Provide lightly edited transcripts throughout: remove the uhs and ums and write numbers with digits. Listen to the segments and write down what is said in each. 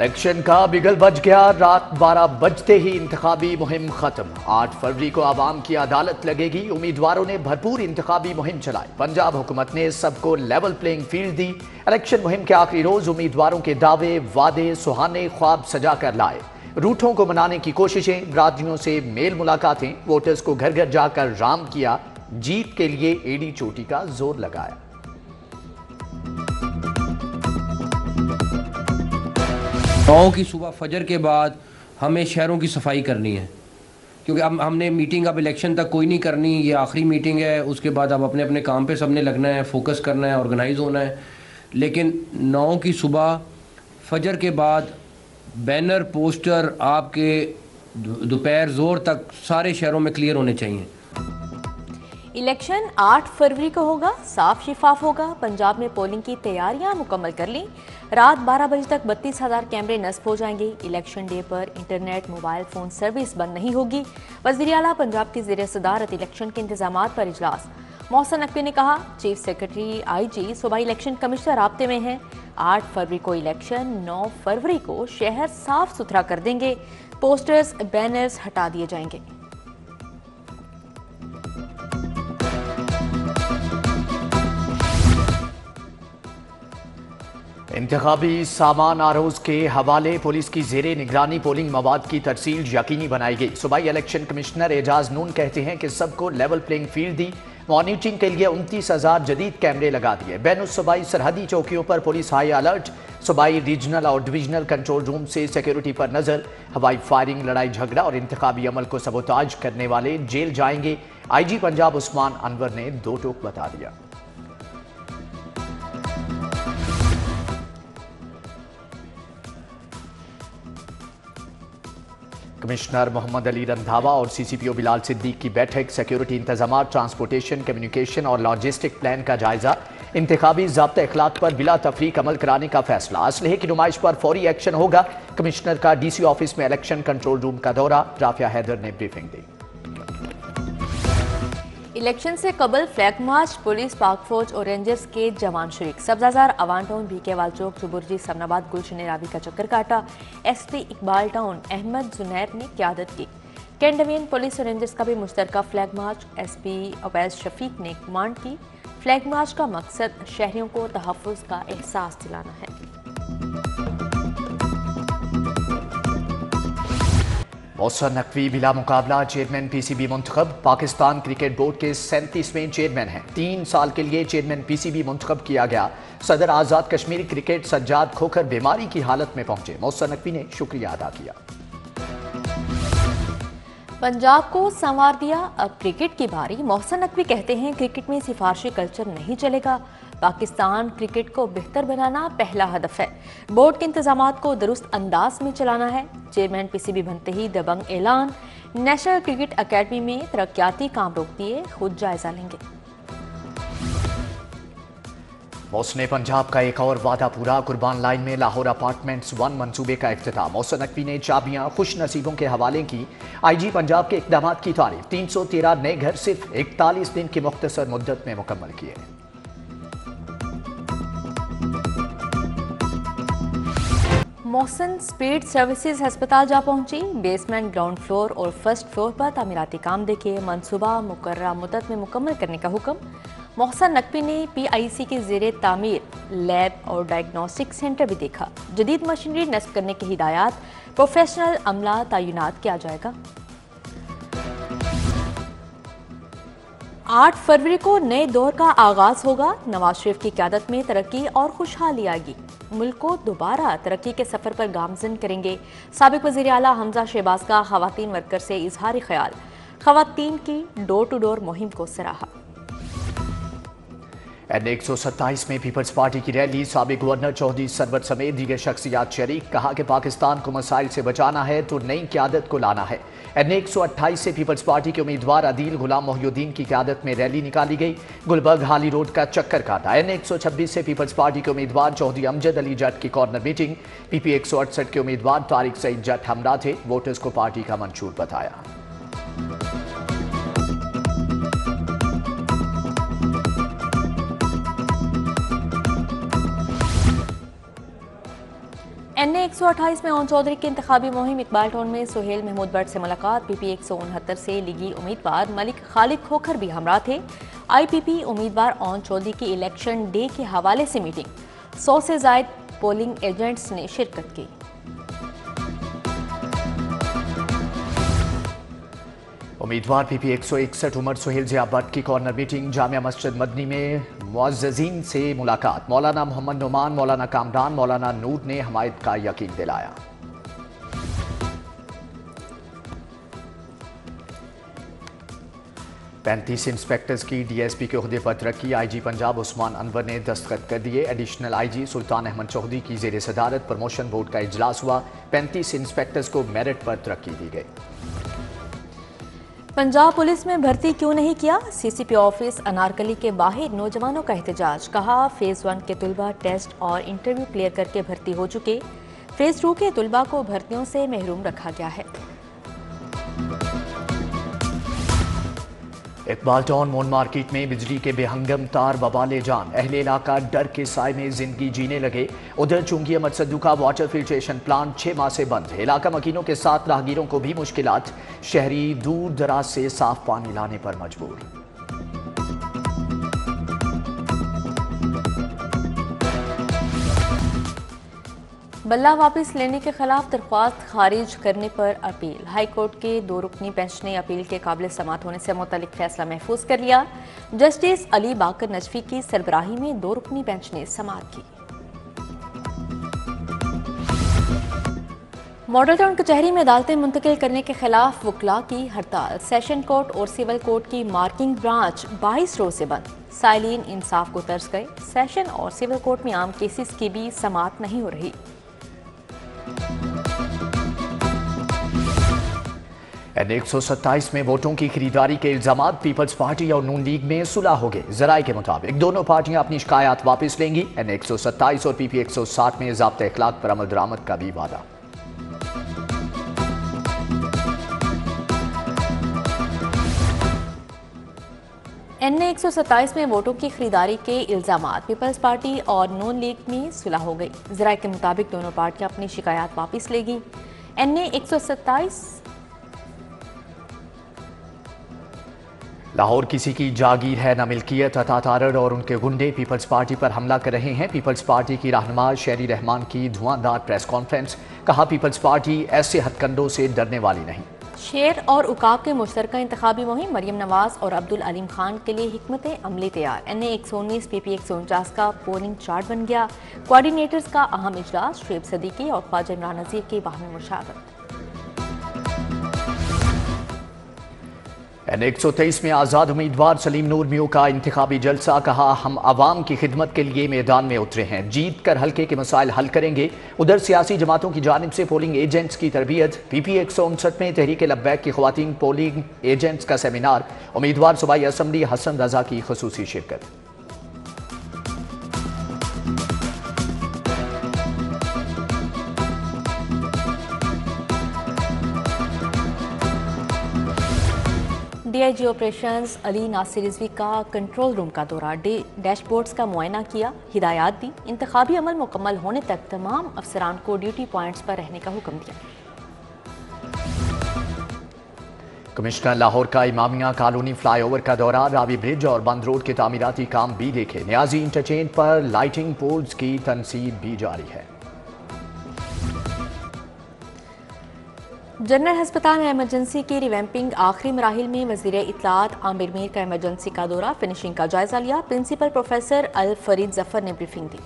Election का बिगल बज गया। रात 12 बजते ही इंतखाबी मुहिम खत्म। 8 फरवरी को आवाम की अदालत लगेगी। उम्मीदवारों ने भरपूर इंतखाबी मुहिम चलाई। पंजाब हुकूमत ने सबको लेवल प्लेइंग फील्ड दी। इलेक्शन मुहिम के आखिरी रोज उम्मीदवारों के दावे, वादे, सुहाने ख्वाब सजा कर लाए। रूठों को मनाने की कोशिशें, बिरादरियों से मेल मुलाकातें, वोटर्स को घर घर जाकर राम किया। जीत के लिए एड़ी चोटी का जोर लगाया। गाँव की सुबह फजर के बाद हमें शहरों की सफाई करनी है, क्योंकि अब हमने मीटिंग अब इलेक्शन तक कोई नहीं करनी। ये आखिरी मीटिंग है, उसके बाद अब अपने अपने काम पे सबने लगना है, फोकस करना है, ऑर्गेनाइज होना है। लेकिन 9 की सुबह फजर के बाद बैनर, पोस्टर आपके दोपहर जोर तक सारे शहरों में क्लियर होने चाहिए। इलेक्शन 8 फरवरी को होगा, साफ शिफाफ होगा। पंजाब में पोलिंग की तैयारियां मुकम्मल कर ली। रात 12 बजे तक 32,000 कैमरे नस्ब हो जाएंगे। इलेक्शन डे पर इंटरनेट, मोबाइल फोन सर्विस बंद नहीं होगी। वज़ीर आला पंजाब की ज़ेर सदारत इलेक्शन के इंतजामात पर इजलास। मोहसिन नकवी ने कहा, चीफ सेक्रेटरी IG सूबाई इलेक्शन कमिश्नर राब्ते में हैं। 8 फरवरी को इलेक्शन, 9 फरवरी को शहर साफ सुथरा कर देंगे। पोस्टर्स, बैनर्स हटा दिए जाएंगे। इंतखाबी सामान आरोज के हवाले पुलिस की जेरे निगरानी पोलिंग मवाद की तरसील यकीनी बनाई गई। सूबाई इलेक्शन कमिश्नर एजाज नून कहते हैं कि सबको लेवल प्लेइंग फील्ड दी। मॉनिटरिंग के लिए 29,000 जदीद कैमरे लगा दिए। बैनुल सूबाई सरहदी चौकियों पर पुलिस हाई अलर्ट। सूबाई रीजनल और डिविजनल कंट्रोल रूम से सिक्योरिटी पर नजर। हवाई फायरिंग, लड़ाई झगड़ा और इंतखाबी अमल को सबोताज करने वाले जेल जाएंगे। IG पंजाब उस्मान अनवर ने दो टोक बता दिया। कमिश्नर मोहम्मद अली रंधावा और CCPO बिलाल सिद्दीक की बैठक। सिक्योरिटी इंतजाम, ट्रांसपोर्टेशन, कम्युनिकेशन और लॉजिस्टिक प्लान का जायजा। इंतखाबी ज़ाब्ता अखलाक पर बिला तफरीक अमल कराने का फैसला। असलहे की नुमाइश पर फौरी एक्शन होगा। कमिश्नर का DC ऑफिस में इलेक्शन कंट्रोल रूम का दौरा। राफिया हैदर ने ब्रीफिंग दी। इलेक्शन से कबल फ्लैग मार्च, पुलिस, पाक फौज और रेंजर्स के जवान शरीक। सब्जाजार, अवान टाउन, BK चौक, जुबुर्जी, समनाबाद, गुलशन रावी का चक्कर काटा। SP इकबाल टाउन अहमद जुनैर ने क़यादत की। कैंट डिवीजन पुलिस और रेंजर्स का भी मुश्तरका flag march. SP Awais Shafiq ने कमांड की। फ्लैग मार्च का मकसद शहरियों को तहफ़्फ़ुज़ का एहसास दिलाना है। मोहसिन नकवी बिला मुकाबला चेयरमैन PCB मुंतखब। पाकिस्तान क्रिकेट बोर्ड के 37वें चेयरमैन हैं। 3 साल के लिए चेयरमैन PCB मुंतखब किया गया। सदर आज़ाद कश्मीरी क्रिकेट सज्जाद खोखर बीमारी की हालत में पहुंचे। मोहसिन नकवी ने शुक्रिया अदा किया। पंजाब को संवार दिया, अब क्रिकेट की बारी। मोहसिन नकवी कहते हैं, क्रिकेट में सिफारशी कल्चर नहीं चलेगा। पाकिस्तान क्रिकेट को बेहतर बनाना पहला हदफ है। बोर्ड के इंतजामात को दुरुस्त अंदाज में चलाना है। चेयरमैन PCB बनते ही दबंग ऐलान। नेशनल क्रिकेट अकेडमी में तरक्याती काम रोक दिए, खुद जायजा लेंगे। मोहसिन पंजाब का एक और वादा पूरा। कुर्बान लाइन में लाहौर अपार्टमेंट्स 1 मंसूबे का इफ्तिताह। मोहसिन नकवी ने चाबियां खुश नसीबों के हवाले की। IG पंजाब के इकदाम की तारीफ। 313 नए घर सिर्फ 41 दिन की मुख्तसर मुद्दत में मुकम्मल किए। मोहसिन स्पीड सर्विसेज अस्पताल जा पहुंची। बेसमेंट, ग्राउंड फ्लोर और फर्स्ट फ्लोर पर तामीराती काम देखे। मंसूबा मुकर्ररा मुद्दत में मुकम्मल करने का हुक्म। मोहसिन नकवी ने PIC के ज़ेरे तामीर लैब और डायग्नोस्टिक सेंटर भी देखा। जदीद मशीनरी नस्ब करने की हिदायत। प्रोफेशनल अमला तैनात किया जाएगा। 8 फरवरी को नए दौर का आगाज होगा। नवाज शरीफ की क़यादत में तरक्की और खुशहाली आएगी। मुल्क को दोबारा तरक्की के सफर पर गामजन करेंगे। साबिक वज़ीर आला हमजा शहबाज का खवातीन वर्कर से इजहार ख्याल। खवातीन की डोर टू डोर मुहिम को सराहा। N127 में पीपल्स पार्टी की रैली। साबिक गवर्नर चौधरी सरवत समेत दीगर शख्सियात शरीक। कहा कि पाकिस्तान को मसाइल से बचाना है तो नई क़यादत को लाना है। N128 से पीपल्स पार्टी के उम्मीदवार अदील गुलाम मोहिउद्दीन की क़यादत में रैली निकाली गई। गुलबर्ग हाली रोड का चक्कर काटा। N126 से पीपल्स पार्टी के उम्मीदवार चौधरी अमजद अली जट की कॉर्नर मीटिंग। PP 168 के उम्मीदवार तारिक सईद जट हमरा थे। वोटर्स को पार्टी का मंशूर बताया। NA 128 में ओन चौधरी की इंतखाबी मुहिम। इकबाल टाउन में सुहेल महमूद भट्ट से मुलाकात। PP 169 से लीगी उम्मीदवार मलिक खालिद खोखर भी हमरा थे। IPP उम्मीदवार ओन चौधरी की इलेक्शन डे के हवाले से मीटिंग। 100 से जायद पोलिंग एजेंट्स ने शिरकत की। उम्मीदवार PP 161 उमर सुहेल जिया भट्ट की कॉर्नर मीटिंग। जामिया मस्जिद मदनी में मुअज़्ज़िज़ीन से मुलाकात। मौलाना मोहम्मद नुमान, मौलाना कामरान, मौलाना नूर ने हमायत का यकीन दिलाया। पैंतीस इंस्पेक्टर्स की DSP के ओहदे पर तरक्की। IG पंजाब उस्मान अनवर ने दस्तखत कर दिए। एडिशनल IG सुल्तान अहमद चौधरी की ज़ेर सदारत प्रमोशन बोर्ड का इजलास हुआ। 35 इंस्पेक्टर्स को मेरिट पर तरक्की दी गई। पंजाब पुलिस में भर्ती क्यों नहीं किया? CCP ऑफिस अनारकली के बाहर नौजवानों का एहतजाज। कहा फेज 1 के तुलबा टेस्ट और इंटरव्यू क्लियर करके भर्ती हो चुके। फेज 2 के तुलबा को भर्तियों से महरूम रखा गया है। इकबाल टाउन मोन मार्केट में बिजली के बेहंगम तार बवाले जान। अहले इलाका डर के साए में जिंदगी जीने लगे। उधर चुंगी अहमद सद्दू का वाटर फिल्ट्रेशन प्लांट 6 माह से बंद। इलाका मकीनों के साथ राहगीरों को भी मुश्किलात। शहरी दूर दराज से साफ पानी लाने पर मजबूर। बल्ला वापस लेने के खिलाफ दरख्वास्त खारिज करने पर अपील। हाई कोर्ट के 2 रुकनी बेंच ने अपील के काबिल समात होने से मुतल्लिक फैसला महफूज कर लिया। जस्टिस अली बाकर नजफी की सरबराही में 2 रुकनी बेंच ने समात की। मॉडल टाउन कचहरी में अदालतें मुंतकिल करने के खिलाफ वकला की हड़ताल। सेशन कोर्ट और सिविल कोर्ट की मार्किंग ब्रांच 22 रोज से बंद। साइलिन इंसाफ को तरस गए। सेशन और सिविल कोर्ट में आम केसेस की भी समात नहीं हो रही। NA 127 में वोटों की खरीदारी के इल्जामात। पीपल्स पार्टी और नून लीग में सुलह हो गए। जराये के मुताबिक दोनों पार्टियां अपनी शिकायत वापस लेंगी। NA 127 और PP 160 में ज़ाब्ता इखलाक पर अमल दरामद का भी वादा। NA 127 में वोटों की खरीदारी के इल्जामात। पीपल्स पार्टी और नून लीग में सुलह हो गई। जराये के मुताबिक दोनों पार्टियां अपनी शिकायत वापस लेगी। NA 127 लाहौर किसी की जागीर है न मिल्कियत। अता तारड़ और उनके गुंडे पीपल्स पार्टी पर हमला कर रहे हैं। पीपल्स पार्टी की रहनुमा शेरी रहमान की धुआंधार प्रेस कॉन्फ्रेंस। कहा पीपल्स पार्टी ऐसे हथकंडों से डरने वाली नहीं। शेर और उकाब के मुश्तरका इंतखाबी मुहिम। मरियम नवाज और अब्दुल अलीम खान के लिए हिकमत अमली तैयार। NA 119 PP 149 का पोलिंग चार्ट बन गया। कोऑर्डिनेटर्स का अहम इजलास। शुएब सदीकी और ख्वाजा इमरान नज़ीर की बाहमी मुशावरत। NA 123 में आज़ाद उम्मीदवार सलीम नूर मियो का इंतखाबी जलसा। कहा हम आवाम की खिदमत के लिए मैदान में उतरे हैं। जीत कर हल्के के मसाइल हल करेंगे। उधर सियासी जमातों की जानिब से पोलिंग एजेंट्स की तरबियत। PP 159 में तहरीक लब्बैक की ख्वातीन पोलिंग एजेंट्स का सेमिनार। उम्मीदवार सूबाई असम्बली हसन रजा की खुसूसी शिरकत। DIG ऑपरेशंस अली नासिर रिजवी का कंट्रोल रूम का दौरा। डैशबोर्ड्स का मुआयना किया। हिदायत दी। इंतखाबी अमल मुकम्मल होने तक तमाम अफसरान को ड्यूटी पॉइंट्स पर रहने का हुक्म दिया। कमिश्नर लाहौर का इमामिया कॉलोनी फ्लाईओवर का दौरा। रावी ब्रिज और बंद रोड के तामीराती काम भी देखे। न्याजी इंटरचेंज पर लाइटिंग पोल्स की तनसीब भी जारी है। जनरल अस्पताल में एमरजेंसी की रिवैम्पिंग आखिरी मराहिल में। वज़ीर इत्तलात आमिर मीर का एमरजेंसी का दौरा। फिनिशिंग का जायजा लिया। प्रिंसिपल प्रोफेसर अल फरीद जफर ने ब्रीफिंग दी।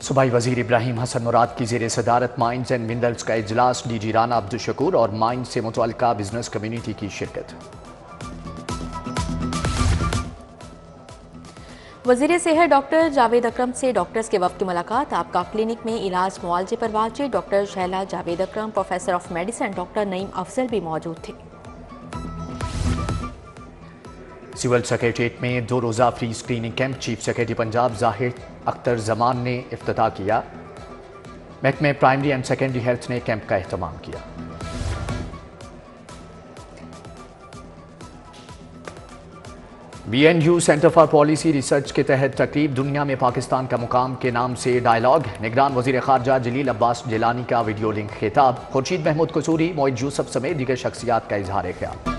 सूबाई वजीर इब्राहिम हसन मुराद की ज़ेर सदारत माइंस एंड मिनरल्स का इजलास। DG राना अब्दुल शकूर और माइंस से मुतल्लिका बिजनेस कम्युनिटी की शिरकत। वज़ीर सेहत डॉक्टर जावेद अकरम से डॉक्टर्स के वफ़द की मुलाकात। आपका क्लिनिक में इलाज मुआवजे पर बातचीत। Doctor Shahla Javed Akram, professor of medicine doctor Naeem Afzal भी मौजूद थे। सिविल सेक्रेटरीट में 2 रोज़ा free screening camp. Chief secretary Punjab Zahir Akhtar Zaman ने इफ्तिताह किया। महकमे प्राइमरी एंड सेकेंडरी हेल्थ ने कैंप का एहतमाम किया। BNU centre for policy research के तहत तकरीब दुनिया में पाकिस्तान का मुकाम के नाम से डायलॉग। निगरान वजीर खारजा जलील अब्बास जिलानी का वीडियो लिंक खिताब। खुर्शीद महमूद कसूरी, मोइद यूसुफ समेत दीगर शख्सियात का इजहार ख्याल।